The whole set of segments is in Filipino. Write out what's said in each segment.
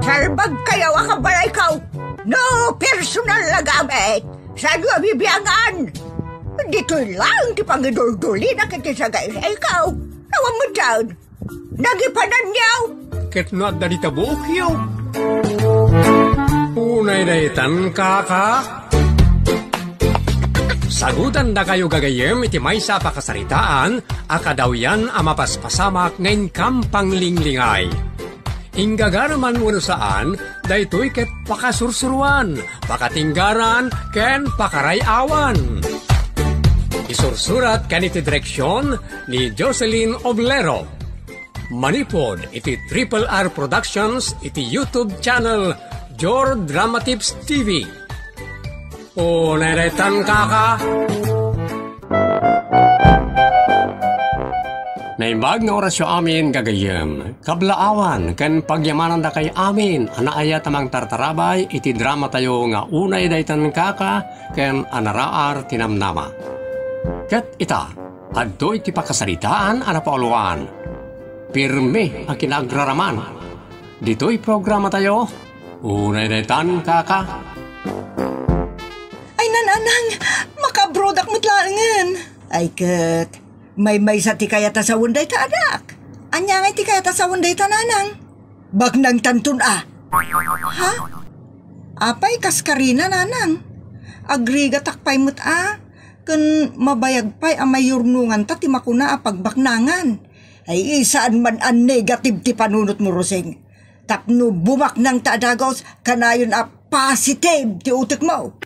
Salbag kayo akabalay ikaw. No personal na gamit. Sa iyo bibiyangan. Dito lang ti pangidul-duli na kitisagay sa ikaw. Nawang mo dyan. Nagipanan niyaw. Ket no at dalita bukyaw. Unay daytan kaka. Sagutan na kayo gagayem iti may sa pakasaritaan, akadaw yan amapaspasamak ngayon kampang linglingay. Ingagaraman mo saan, daytoy ket pakasursuruan, pakatinggaran, ken pakarayawan. Isursurat kaniti direksyon ni Jocelyn Oblero. Manipod iti Triple R Productions iti YouTube channel Jor Drama Tips TV. O neretan kaka. Naimbag na orasyo amin gagayem. Kablaawan ken pagyamanan da kay amin. Anaaya tamang tartarabay iti drama tayo nga unay daytan kaka ken anaraar tinamnama. Ket ita, adto iti pakasaritaan ana pauluan. Pirme ang kinaagraraman. Dito'y programa tayo. Unay daytan kaka. Ay nananang, makabrodak mo't langan. Ay ket, may sa ti kaya ta sa wunday ta anak. Anya nga ti kaya ta sa wunday ta nanang. Bagnang tantun Ha? Apay kaskarina nanang. Agriga takpay mo't Kun mabayag pa'y amay yurnungan ta ti makuna pagbaknangan. Ay isaan man ang negative ti panunot mo Roseng. Tapno bumak ng taadagos kanayon positive ti utek mo.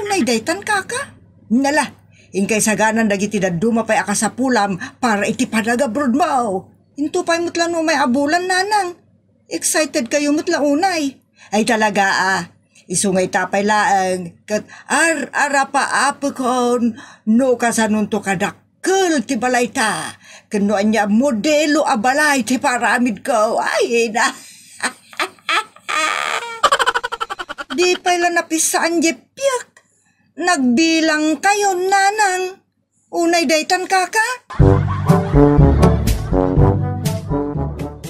Unay daytan kaka. Nala, ingkay saganan dagiti daduma pa'y akasapulam para iti panagabrod mo. Into pa'y mutla no may abulan nanang. Excited kayo mutla unay. Ay talaga isungay tapay laang kat arapa apakon no kasanun to kadakkel ti balay ta. Kano anya modelo a balay ti paramid ko. Ay na. Di pala napisaan jepyak. Nagbilang kayo nanang. Unay daytan kaka.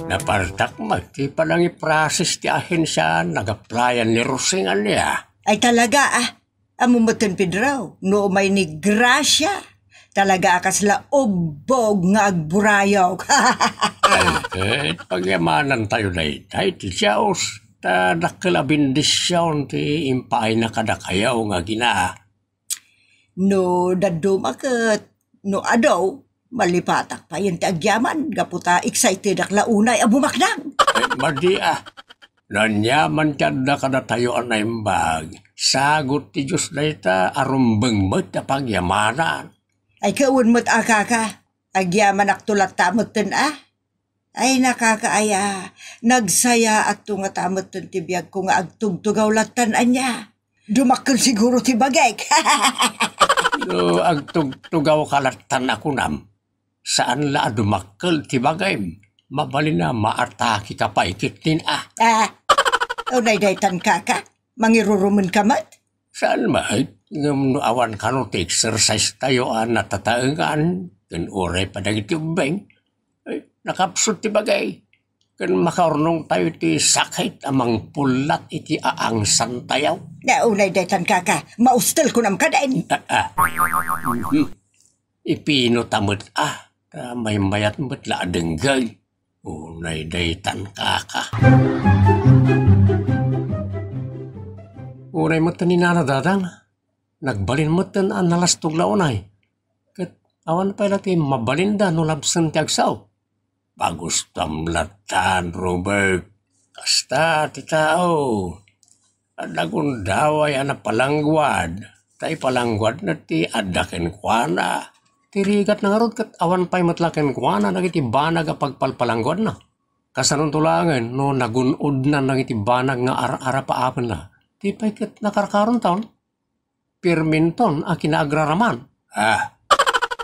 Napartak ti palang iprasis ti ahensya nagaplayan ni Rosingan niya. Ay talaga amumutin Pedro. No may ni Gracia. Talaga akasla ubog nga agburayaw. Ay pagyamanan tayo na itay ti Diyos. Ta nakalabindisyon ti impay na kadakayaw nga gina. No dadumaket. No adaw. Malipatak pa yun ti agyaman. Gaputa excited akla unay bumaknang. Madi nanyaman tiyan na kadatayo ang naimbag. Sagot ti Diyos na ita arumbeng mo't na pagyamanan. Ay kaun mo't kaka. Agyaman aktulat tamot ten Ay nakakaaya. Nagsaya at tunga tamot ten tibiyag ko nga agtugtugaw latan anya. Dumakil siguro ti bagay. No, agtugtugaw kalatan ako nam. Saan la dumakil ti bagay? Mabali na maataki ka pa ikitin Unay daytan kaka. Mangirurumun ka mat? Saan mait? Ngam awan ka no exercise tayo natataengan. Kan oray pa dagiti ubeng. Nakapsot ti bagay. Kan makaurnong tayo ti sakit amang pulat iti aangsan tayaw. Unay daytan kaka. Maustel ko nam kadain. Ipino tamot may mayat mo't la adenggay. Unay daytan kaka. Unay mo't taninana dadang. Nagbalin mo't tan analastog launay. Kat awan pa lati mabalinda no labsan ti agsaw. Bagus tamlatan, Robert. Kasta ti tao. Adagun daway palangguad. Tay palangguad na ti adaken kuana. Tirigat na nga rod kat awan pa'y matlaken kuana nagiti banag a pagpalpalangguad na. Kasanong tulangan no nagunod na nagiti banag nga ara-ara paapon na. Ti pa'y kat nakarkaron taon. Pirminton a kinaagraraman.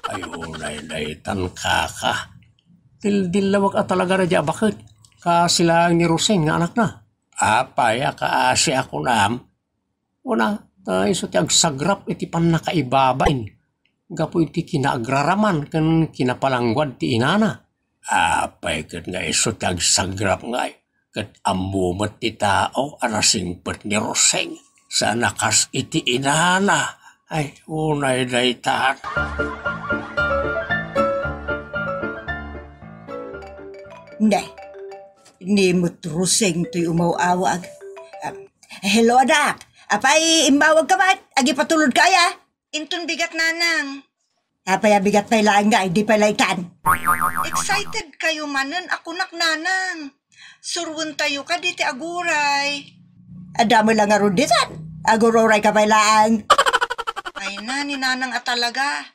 Ayunay daytan kaka. Dildilawag at talaga na diya bakit? Kasilang ni Roseng nga anak na. Apaya kaasi ako nam. Una, iso ti agsagrap iti pan nakaibabain. Gapo iti kinaagraraman kan kinapalangguad ti inana. Apay kat nga iso ti agsagrap nga. Kat amumat ti tao anasingpet ni Roseng. Sa nakas iti inana. Ay, unay daytan. Hindi mo't Roseng to'y umawawag. Hello, anak. Apay, imbawag ka ba? Agi patulod kaya? Intun bigat nanang. Apay, bigat pa'y laang nga, hindi pa'y laitan. Excited kayo manan, ako nanang. Surwon tayo ka diti aguray. Adamo lang nga ron ditan. Aguroray ka pa'y laang. Ay na, ni nanang talaga.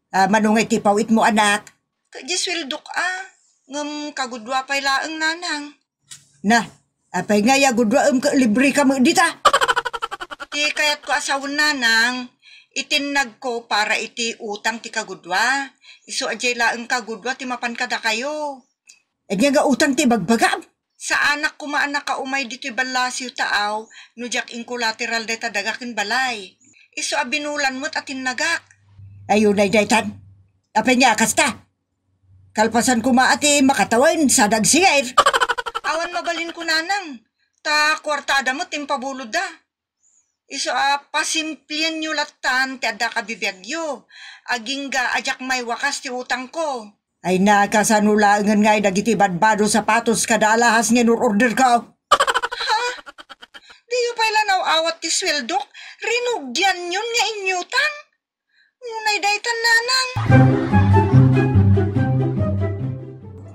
Manungay ti pawit mo, anak. Kajiswildok ngam kagudwa pa'y laang nanang. Na, apay nga ya gudwa ka libre ka mo dita. Ti kayat ko asawon nanang, itinag ko para iti utang ti kagudwa. Iso ajay laang kagudwa ti mapan kada kayo. Anya nga utang ti bagbagam. Sa anak ko maanak ka umay dito balasyo taaw, no jak in collateral deta dagakin balay. Iso abinulan mo't atin nagak. Ayun ay daytan. Apay niya kasta. Kalpasan ko maati makatawan sa dagsigay. Awan mabalin ko nanang. Ta kwartada mo timpabulod da. Iso pasimplien nyo latan ti adda kabibiyagyo. Aging ga ajak may wakas ti utang ko. Ay nakasanulangan nga'y dagiti badbado sapatos kada alahas nga order ka. Ha? Di yu pala awat ti sweldok. Rinugyan yun nga inyutang. Unay daytan nanang.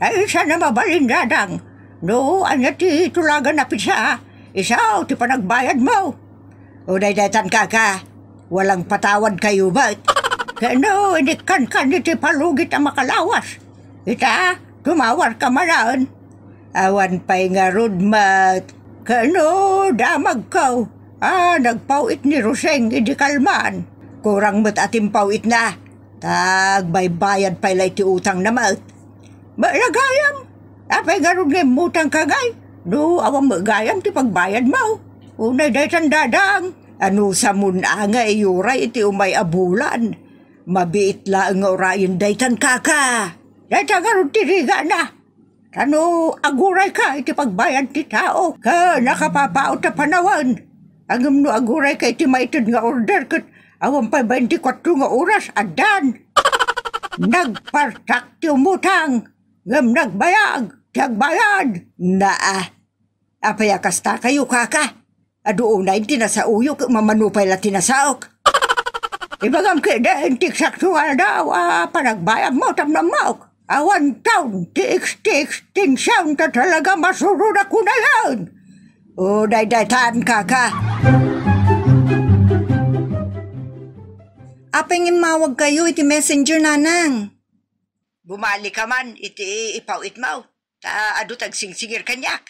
Ay sana mabalin dadang. No, anya ti tulagan na pisa. Isaw ti panagbayad mo. Unay daytan kaka. Walang patawad kayo ba? Kano, inikan iti palugit ang makalawas. Ita, tumawar ka malaan. Awan pa'y nga rudmat. Kano, damag ka. Nagpawit ni Roseng, hindi kalman. Kurang mat ating pawit na. Tagbaybayad pa'y ti utang na mat. Malagayam. Apay nga rudng mutang kagay. No, awang magayam ti pagbayad mo. Unay daytan dadang. Ano sa muna nga iyuray iti umay abulan. Mabiit lang nga orayon daytan kaka. Daytan nga rin tiriga na. Ano, aguray ka iti pagbayad ti tao. Ka nakapapaot na panawan. Angam no aguray ka iti maitid nga order kat awan pa 24 nga oras adan. Nagpartak ti umutang. Ngam nagbayag. Tiyagbayad. Apay akasta kayo kaka. Aduunay tinasauyok mamanupay la tinasaok. Ibagam kaya intik saktual daw, panagbayag mo tam na maok. Awan taon, ti extinction ta talaga masurod ako na yan. O, daytan kaka. Apeng imawag kayo, iti messenger nanang. Bumali ka man, iti ipawit mo. Ta adu tagsingsingir kanyak.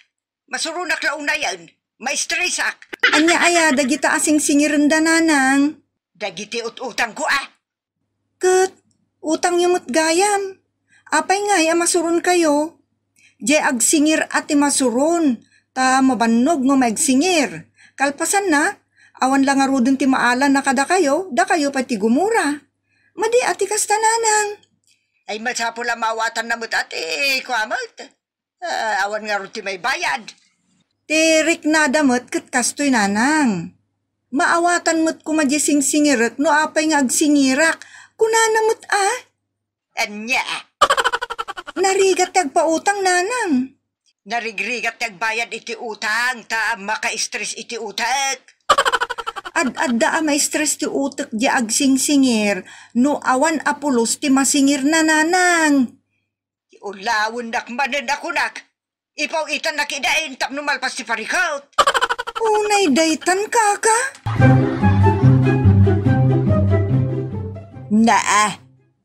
Masurunak laon na yan, may stressak. Anya aya, dagita asing singiran da nanang. Dagiti utang ko Kat, utang yung gayam. Apay nga masuron kayo. Di agsingir ati masuron. Ta mabannog nga magsingir. Kalpasan na, awan lang arudin ti maalan na kada kayo, da kayo pati gumura. Madi ati kasta nanang. Ay masapo lang mawatan na mo't ati, kwamot. Awan nga rin ti may bayad. Tirik na damot kat kastoy nanang. Maawatan mo't kumadjising singirak no apay nga agsingirak. Kunana mo't Anya. Narigat tagpautang nanang. Narigrigat tagbayad iti utang ta maka-stress iti utak. Ad-adda may stress ti utak di agsingsingir no awan apulos ti masingir na nanang. Ulawon nakmanan ako nak. Ipaw itan nakidain tapno malpas ti parikaut. Unay daytan kaka.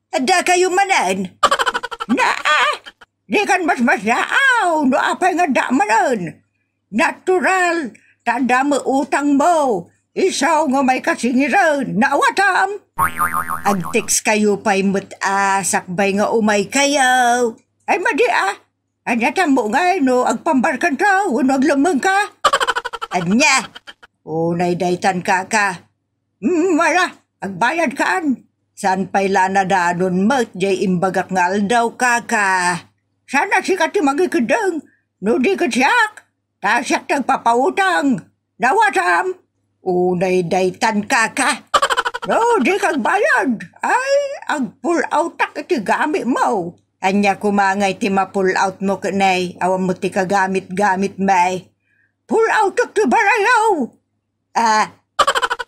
Ada kayo manan. Di kan mas daaw, no apay nga da manan. Natural, tanda mo utang mo. Isaw nga may kasingiran, naawatam. Agteks kayo pa'y sakbay nga umay kayo. Ay madi Anya mo nga no, agpambarkan ka, no aglamang ka. Anya, unay daytan kaka. Wala, agbayad kaan. San pa'y lana danon mat, jay imbagak ngal daw kaka. Sana si kati magikidang, no di ka siyak. Tasyak nagpapautang. Nawatam. Unay daytan kaka. No, di kag bayad. Ay, ang pull out tak iti gamit mo. Anya kumangay ti ma-pull out mo kanay. Awan mo ti kagamit-gamit may. Pull out tak ti barayaw.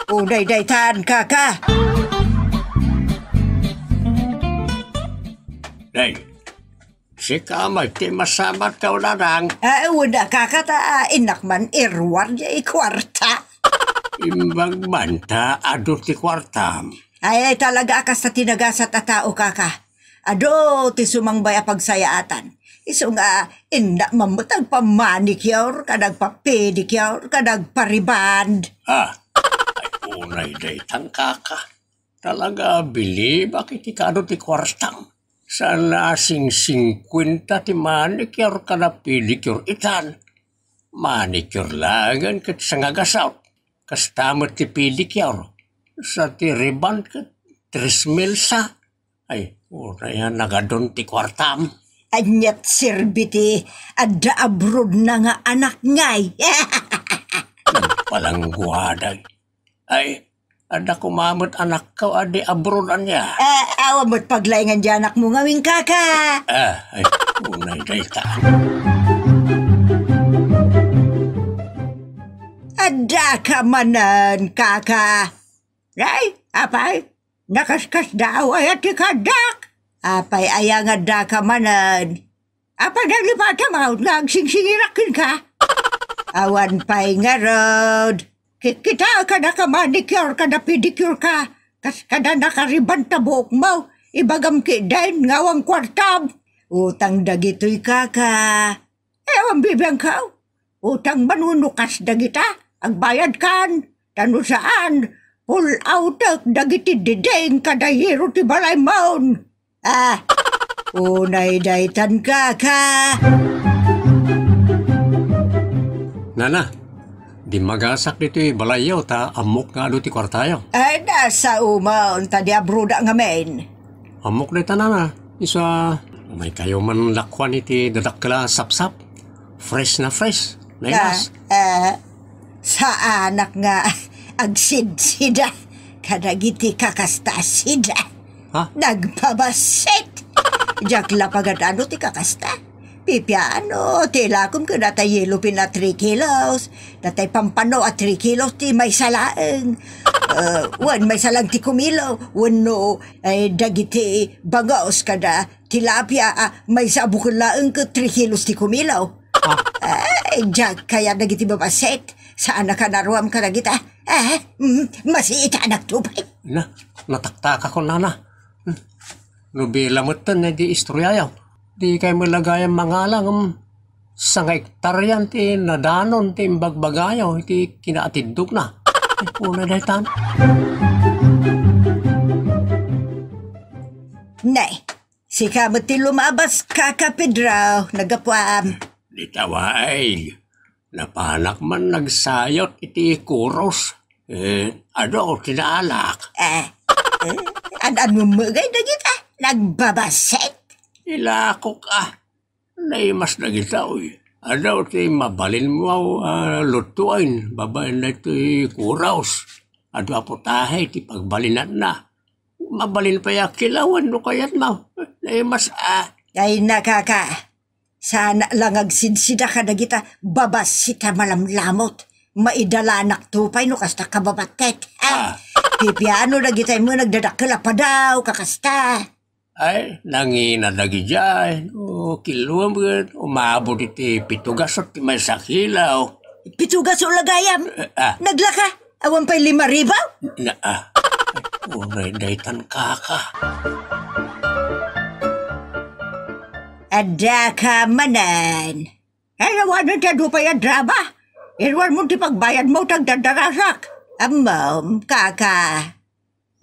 Unay daytan kaka. Day, si kamay ti masamat ka na lang. Wala kakata inakman irwar niya ikwarta. Imbang manta ado ti kwartam. Ay talaga akas sa tinagasat at tao kaka. Ado ti sumangbay a pagsayaatan. Iso nga inda mamutag pa manicure, kadag pa pedicure, kadag pa riband. Ay unay daytan kaka. Talaga bili bakit ikado ti kwartam. Sa lasing 50 ti manicure kada pedicure itan. Manicure langan kat sangagasaw. Kastamot ti pedicure. Sa ti riband kat 3,000 sa. Ay, yan nagadon ti kwartam. Anyat sirbiti, adda abroad na nga anak ngay. Nagpalang guwaday. Ay, ada kumamot anak ko adi abroad niya. Awa mo't paglaingan dyan anak mo ngawing kaka. Ay, unay dayta. Adda ka manan kaka. Ray, apay, nakaskas daw ay at ikadak. Apay ayang adda ka manan. Apay naglipata mo, nagsingsingirakin ka. Awan pa'y nga rod. Kita ka na ka manicure ka na pedicure ka. Kas ka na nakariban ta buhok mo. Ibagam ki din ngawang kwartab. Utang dagito'y kaka. Ewan bibiyang ka. Utang manunukas dagita. Agbayad kan. Tano saan. Pull out dagiti dideng kada hero ti balay maun. Unay daytan kaka. Nana, di magasak dito balayaw ta amok nga ado ti kwartayo. Ay, nasa umaon ta di abruda nga men. Amok dito nana. Isa, may kayo man lakwan iti dadakla sapsap. Fresh na fresh. Nailas. Sa anak nga agsid-sida. Kadagiti kakasta sida. Ha? Nagpabasit. Diyak lapagat ano ti kakasta. Pipiano, tilakom ko natay yelo pina 3 kilos. Natay pampano at 3 kilos ti may salaeng. Wan may salang ti kumilo. Wano ay dagiti bagaos kada tilapia may sabukon laeng ko 3 kilos ti kumilo. Diyak kaya dagiti babaset. Saan na ka naruam ka na kita? Masiita anak tupay. Nataktak ako nana. Nubila mo ito na di istoryayaw. Di kayo malagay ang mga lang sa hektaryan ti nadanon ti bagbagayaw ti kinaatidog na. Ay, una dahil tan. Nay, si kamot ti lumabas kakapedraw, nagapuam. Di taway. Napanak man nagsayot iti kuros. Ado, kinaalak. Ano magay na kita? Nagbabaset? Ilako ka. Naimas na kita, uy. Ado, ti mabalin mo lutuin. Babayin na iti kuros. Ado, aputahe, ti pagbalinan na. Mabalin pa yakilawan no kayat mo. Naimas Ay nakaka. Sana lang agsidsida ka na kita. Babasita malamlamot. Maidalanak tupay no kasta kababatet. Pipiano na kita mo nagdadakala pa daw kakasta. Ay, nanginadagi dyan. Kiluam gan. Umabot iti pitugasot ti may sakilaw. Pitugas o lagayam? Naglaka? Awan pa'y 5,000? Unay daytan kaka. Ada ka manan. Ay, awan na dyan pa yung drama. Irwan mo ti pagbayad mo tagdadarasak. Amam, kaka.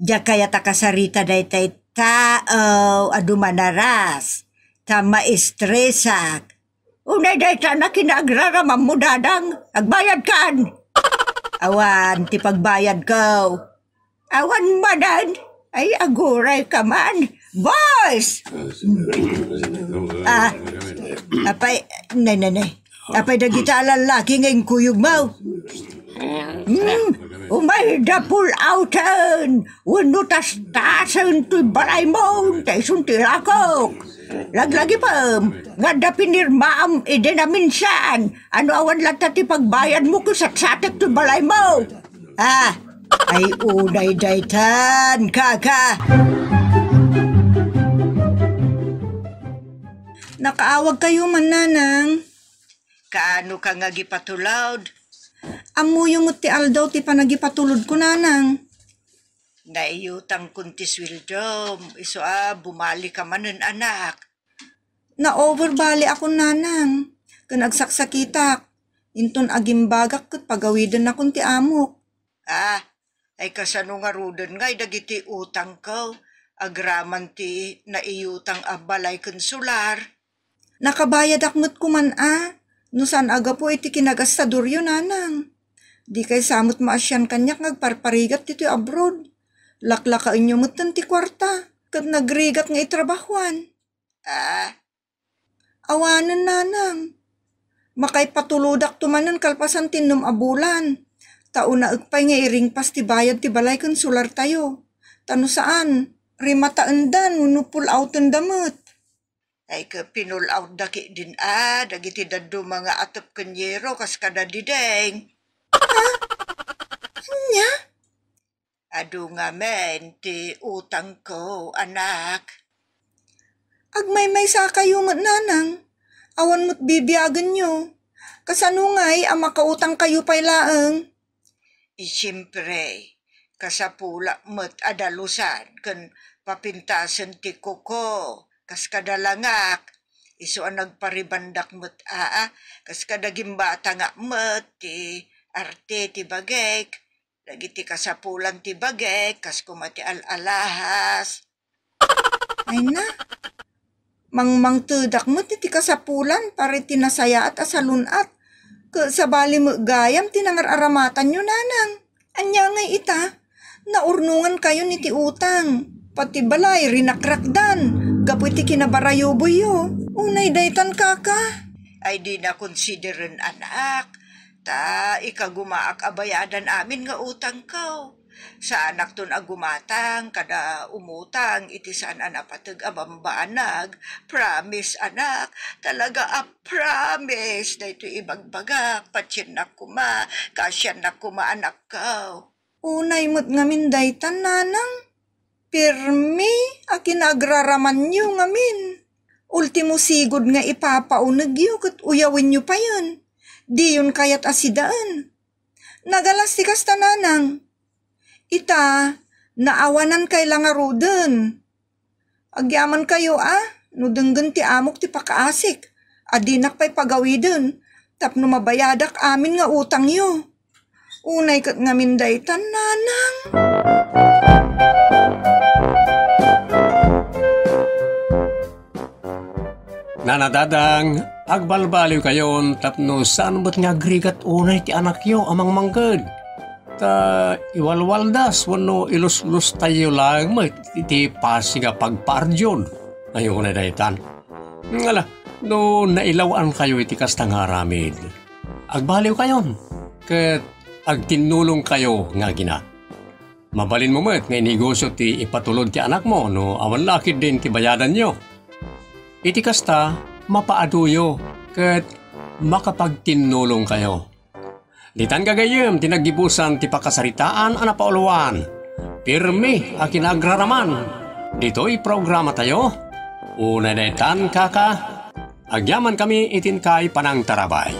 Diya kaya takasarita day tay tao adumanaras. Tama estresak. Unay day ta na kinagraramam mo dadang. Agbayad kan. Awan, ti pagbayad ko. Awan manan. Ay, aguray ka man. Boys! Apay, nay. Apay dagita lalaki ngayong kuyog mo. Umay da pull outan. Wano tas-tasan to'y balay mo. Tay suntirakok. Laglagi pa. Nga da pinirmaam ide na minsan. Ano awan lata ti pagbayan mo kusat-satek to'y balay mo. Ay unay daytan, kaka. Nakaawag kayo man, nanang. Kaano ka nga gipatulod? Amo yung ti aldaw ti panagipatulod ko, nanang. Naiyutang kuntis wildom. Iso bumali ka manen, anak. Na-overbali ako, nanang. Kanagsakitak. Inton agimbagak kat pagawidan akong ti amok. Ay kasano nga rudan nga, dagiti utang ko. Agraman ti naiyutang abalay konsular. Nakabayad akmat kuman no saan aga po iti kinagastador yun, nanang. Di kay samot maasyan kanyak ngagparparigat dito abroad. Laklakaan nyo mutan ti kwarta, kat nagrigat nga itrabahuan. Awanan, nanang. Makay patuludak tumanan kalpasan tinom abulan. Tauna agpay nga iring pas ti bayad ti balay konsular tayo. Tano saan? Rimataan dan, unupul outan damot. Ay ka pinul out daki din dagiti daddo mga atop kanyero kas kada dideng. Nya? Adu nga men, ti utang ko, anak. Agmay-may sa kayo mat, nanang. Awan mo't bibiyagan nyo. Kasano nga'y makautang kayo pa'y laeng? Siyempre, kasapula mo't adalusan kan papintasan ti kuko. Kas kadalangak, iso ang nagparibandak mo't kas kadagimbata nga mo't ti arte ti bagek, dagiti kasapulan ti bagek, kas kumati alahas. Ay na, mangmang tudak mo't ti kasapulan, pare tinasaya at asalunat, sabali mo gayam tinangararamatan nyo, nanang. Anya ngay ita, naurnungan kayo ni ti utang, pati balay rinakrakdan. Gapoy ti kinabarayoboy yo. Unay daytan, kaka. Ay di na konsiderin, anak. Ikagumaak abayadan amin nga utang ko. Sa anak ton agumatang, kada umutang, iti saan anapatag abambanag. Promise, anak. Talaga promise. Na ito ibagbagak, patsyan na kuma, kasyan na kuma anak ko. Unay mo't ngamin daytan, nanang. Pirmi, akinagraraman nyo ngamin. Ultimo sigod nga ipapaunag yu kat uyawin nyo pa yun. Di yun kayat asidaan. Nagalas ti kasta, nanang. Ita, naawanan kay langaruden. Agyaman kayo no denggan ti amok ti pakaasik. Adinak pa'y pagawiden. Tapno mabayadak amin nga utang yu. Unay kat ngamin daytan, nanang. Nanadadang, agbalbaliw kayon tapno saan ba't nga agrigat unay ti anak yo amang manggad. Iwalwaldas wano ilus-lus tayo lang mo iti pasiga pagpaardyon. Ngayon na daytan. Ngala, no nailawan kayo iti kastang haramid. Agbaliw kayon, kat agtinulong kayo nga gina. Mabalin mo mo't ngay negosyo ti ipatulod ti anak mo no awan lakid din ti bayadan nyo. Iti kasta, mapaaduyo, kat makapagtinulong kayo. Ditan gagayem, tinagibusan ti pakasaritaan anapauluan. Pirmi, akinagraraman. Dito'y programa tayo. Una detan, kaka. Agyaman kami itin kay panang tarabay.